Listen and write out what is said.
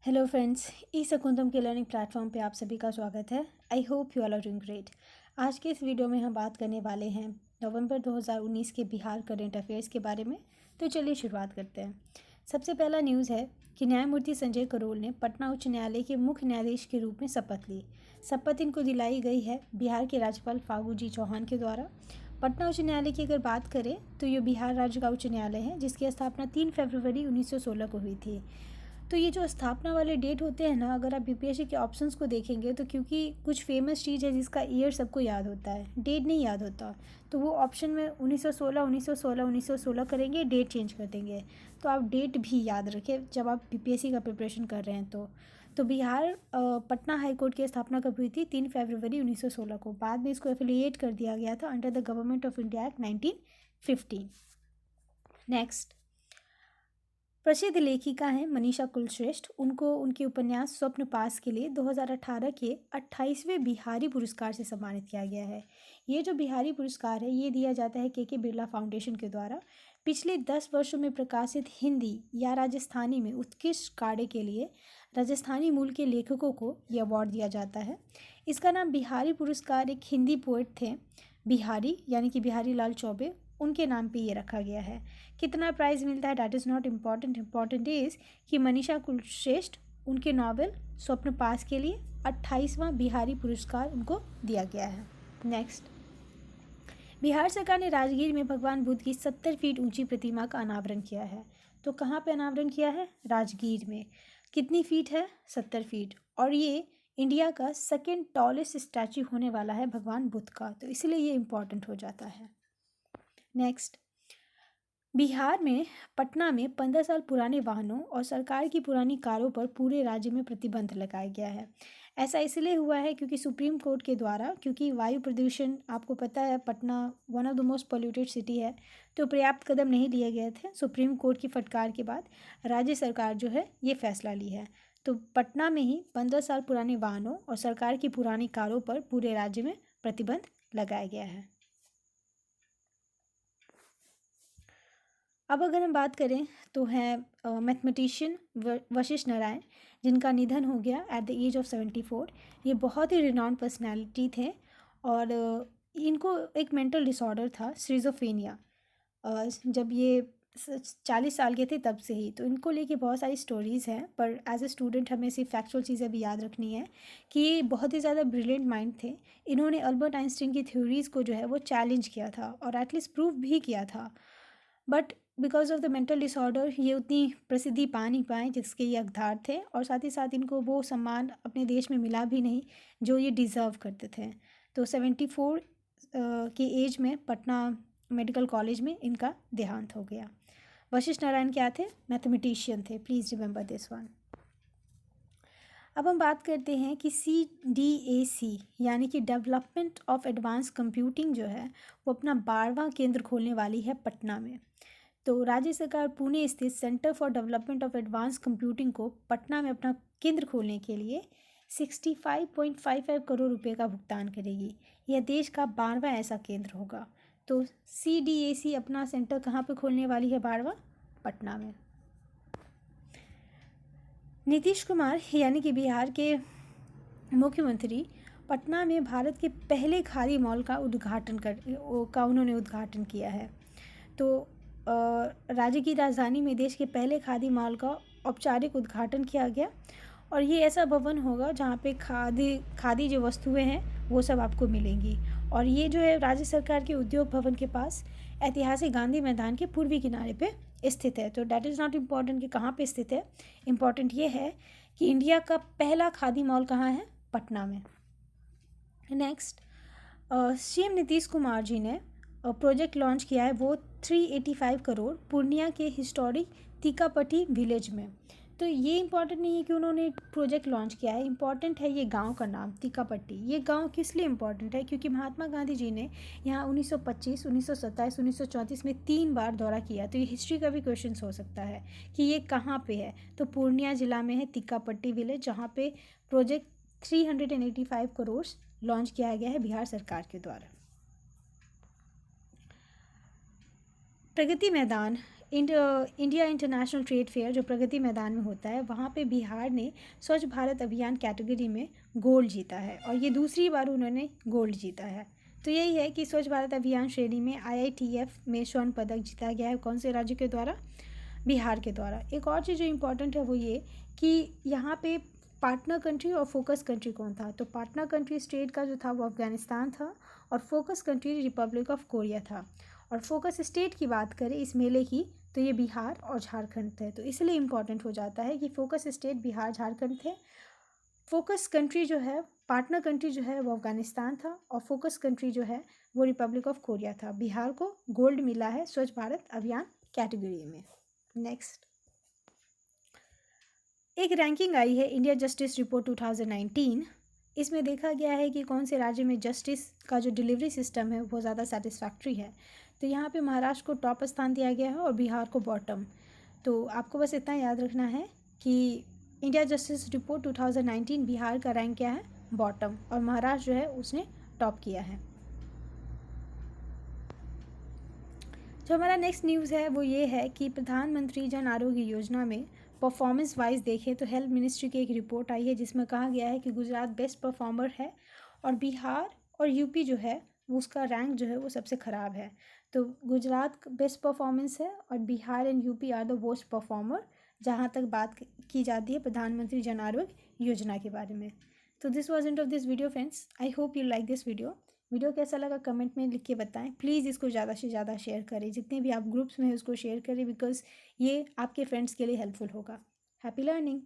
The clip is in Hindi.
हेलो फ्रेंड्स, ई शकुंतम के लर्निंग प्लेटफॉर्म पे आप सभी का स्वागत है। I hope you all are doing great. आज के इस वीडियो में हम बात करने वाले हैं नवंबर 2019 के बिहार करंट अफेयर्स के बारे में। तो चलिए शुरुआत करते हैं। सबसे पहला न्यूज़ है कि न्यायमूर्ति संजय करोल ने पटना उच्च न्यायालय के मुख्य न्यायाधीश के रूप में शपथ ली। शपथ इनको दिलाई गई है बिहार के राज्यपाल फागू जी चौहान के द्वारा। पटना उच्च न्यायालय की अगर बात करें तो ये बिहार राज्य का उच्च न्यायालय है, जिसकी स्थापना 3 फरवरी 1916 को हुई थी। तो ये जो स्थापना वाले डेट होते हैं ना, अगर आप यूपीएससी के ऑप्शंस को देखेंगे तो क्योंकि कुछ फेमस चीज़ है जिसका ईयर सबको याद होता है, डेट नहीं याद होता, तो वो ऑप्शन में 1916 1916 1916 करेंगे, डेट चेंज कर देंगे। तो आप डेट भी याद रखें जब आप यूपीएससी का प्रिपरेशन कर रहे हैं। तो बिहार पटना हाई कोर्ट की स्थापना कब हुई थी? 3 फरवरी 1916 को। बाद में इसको एफिलिएट कर दिया गया था under the government of India act 1915। Next, प्रसिद्ध लेखिका हैं मनीषा कुलश्रेष्ठ। उनको उनके उपन्यास स्वप्न पास के लिए 2018 के 28वें बिहारी पुरस्कार से सम्मानित किया गया है। ये जो बिहारी पुरस्कार है ये दिया जाता है के बिरला फाउंडेशन के द्वारा। पिछले 10 वर्षों में प्रकाशित हिंदी या राजस्थानी में उत्कृष्ट कार्य के लिए राजस्थानी मूल के लेखकों को ये अवार्ड दिया जाता है। इसका नाम बिहारी पुरस्कार एक हिंदी पोएट थे बिहारी, यानी कि बिहारी लाल चौबे, उनके नाम पे ये रखा गया है। कितना प्राइज़ मिलता है that is not important. Important is कि मनीषा कुलश्रेष्ठ उनके नावल स्वप्न पास के लिए 28वां बिहारी पुरस्कार उनको दिया गया है। नेक्स्ट, बिहार सरकार ने राजगीर में भगवान बुद्ध की 70 फीट ऊंची प्रतिमा का अनावरण किया है। तो कहाँ पे अनावरण किया है? राजगीर में। कितनी फीट है? 70 फीट। और ये इंडिया का सेकेंड टॉलेस्ट स्टैचू होने वाला है भगवान बुद्ध का, तो इसलिए ये इम्पॉर्टेंट हो जाता है। नेक्स्ट, बिहार में पटना में 15 साल पुराने वाहनों और सरकार की पुरानी कारों पर पूरे राज्य में प्रतिबंध लगाया गया है। ऐसा इसलिए हुआ है क्योंकि सुप्रीम कोर्ट के द्वारा, क्योंकि वायु प्रदूषण आपको पता है Patna one of the most polluted city है, तो पर्याप्त कदम नहीं लिए गए थे। सुप्रीम कोर्ट की फटकार के बाद राज्य सरकार जो है ये फैसला ली है। तो पटना में ही 15 साल पुराने वाहनों और सरकार की पुरानी कारों पर पूरे राज्य में प्रतिबंध लगाया गया है। अब अगर हम बात करें तो हैं मैथमेटिशियन वशिष्ठ नारायण, जिनका निधन हो गया एट द एज ऑफ 74। ये बहुत ही रिनाउंड पर्सनैलिटी थे और इनको एक मेंटल डिसऑर्डर था, स्किज़ोफ्रेनिया। जब ये 40 साल के थे तब से ही, तो इनको लेके बहुत सारी स्टोरीज़ हैं, पर एज ए स्टूडेंट हमें सिर्फ फैक्चुअल चीज़ें भी याद रखनी है कि ये बहुत ही ज़्यादा ब्रिलियंट माइंड थे। इन्होंने अल्बर्ट आइंस्टीन की थ्योरीज़ को जो है वो चैलेंज किया था और एटलीस्ट प्रूव भी किया था। But because of the mental disorder ये उतनी प्रसिद्धि पा नहीं पाए जिसके ये हकदार थे, और साथ ही साथ इनको वो सम्मान अपने देश में मिला भी नहीं जो ये डिज़र्व करते थे। तो 74 की एज में पटना मेडिकल कॉलेज में इनका देहांत हो गया। वशिष्ठ नारायण क्या थे? मैथमेटिशियन थे, प्लीज़ रिमेंबर दिस वन। अब हम बात करते हैं कि CDAC यानी कि डेवलपमेंट ऑफ एडवांस कंप्यूटिंग जो है वो अपना 12वां केंद्र खोलने वाली है पटना में। तो राज्य सरकार पुणे स्थित centre for development of advance computing को पटना में अपना केंद्र खोलने के लिए 65.55 करोड़ रुपए का भुगतान करेगी। यह देश का 12वां ऐसा केंद्र होगा। तो CDAC अपना सेंटर कहाँ पे खोलने वाली है? 12वां पटना में। नीतीश कुमार यानी कि बिहार के मुख्यमंत्री पटना में भारत के पहले खादी मॉल का उन्होंने उद्घाटन किया है। तो राज्य की राजधानी में देश के पहले खादी मॉल का औपचारिक उद्घाटन किया गया, और ये ऐसा भवन होगा जहाँ पे खादी जो वस्तुएं हैं वो सब आपको मिलेंगी। और ये जो है राज्य सरकार के उद्योग भवन के पास ऐतिहासिक गांधी मैदान के पूर्वी किनारे पे स्थित है। तो डैट इज़ नॉट इम्पॉर्टेंट कि कहाँ पे स्थित है, इम्पॉर्टेंट ये है कि इंडिया का पहला खादी मॉल कहाँ है? पटना में। नेक्स्ट, CM नीतीश कुमार जी ने प्रोजेक्ट लॉन्च किया है वो 385 करोड़ पूर्णिया के हिस्टोरिक तीकापट्टी विलेज में। तो ये इम्पॉर्टेंट नहीं है कि उन्होंने प्रोजेक्ट लॉन्च किया है, इम्पॉर्टेंट है ये गांव का नाम तीकापट्टी। ये गांव किस लिए इम्पॉर्टेंट है? क्योंकि महात्मा गांधी जी ने यहाँ 1925, 1927, 1934 में 3 बार दौरा किया। तो ये हिस्ट्री का भी क्वेश्चन हो सकता है कि ये कहाँ पे है। तो पूर्णिया जिला में है तीकापट्टी विलेज, जहाँ पे प्रोजेक्ट 385 करोड़ लॉन्च किया गया है बिहार सरकार के द्वारा। Pragati Maidan India international trade fair जो प्रगति मैदान में होता है, वहाँ पे बिहार ने स्वच्छ भारत अभियान कैटेगरी में गोल्ड जीता है और ये दूसरी बार उन्होंने गोल्ड जीता है। तो यही है कि स्वच्छ भारत अभियान श्रेणी में IITF में स्वर्ण पदक जीता गया है। कौन से राज्य के द्वारा? बिहार के द्वारा। एक और चीज़ जो इम्पोर्टेंट है वो ये कि यहाँ पे पार्टनर कंट्री और फोकस कंट्री कौन था? तो पार्टनर कंट्री स्टेट का जो था वो अफगानिस्तान था और focus country Republic of Korea था। और फोकस स्टेट की बात करें इस मेले की तो ये बिहार और झारखंड थे, तो इसलिए इम्पॉर्टेंट हो जाता है कि फोकस स्टेट बिहार झारखंड थे। फोकस कंट्री जो है, पार्टनर कंट्री जो है वो अफगानिस्तान था और फोकस कंट्री जो है वो रिपब्लिक ऑफ कोरिया था। बिहार को गोल्ड मिला है स्वच्छ भारत अभियान कैटेगरी में। नेक्स्ट, एक रैंकिंग आई है इंडिया जस्टिस रिपोर्ट 2019। इसमें देखा गया है कि कौन से राज्य में जस्टिस का जो डिलीवरी सिस्टम है वो ज़्यादा सेटिस्फैक्ट्री है। तो यहाँ पे महाराष्ट्र को टॉप स्थान दिया गया है और बिहार को बॉटम। तो आपको बस इतना याद रखना है कि इंडिया जस्टिस रिपोर्ट 2019 बिहार का रैंक क्या है? बॉटम, और महाराष्ट्र जो है उसने टॉप किया है। जो हमारा नेक्स्ट न्यूज़ है वो ये है कि प्रधानमंत्री जन आरोग्य योजना में परफॉर्मेंस वाइज देखें तो हेल्थ मिनिस्ट्री की एक रिपोर्ट आई है जिसमें कहा गया है कि गुजरात बेस्ट परफॉर्मर है और बिहार और यूपी जो है वो उसका रैंक जो है वो सबसे ख़राब है। तो गुजरात बेस्ट परफॉर्मेंस है और Bihar and UP are the worst performer जहाँ तक बात की जाती है प्रधानमंत्री जन आरोग्य योजना के बारे में। तो this was end of this video friends. I hope you like this video कैसा लगा कमेंट में लिख के बताएं। प्लीज़ इसको ज़्यादा से ज़्यादा शेयर करें, जितने भी आप ग्रुप्स में हैं उसको शेयर करें, बिकॉज ये आपके फ्रेंड्स के लिए हेल्पफुल होगा। Happy learning.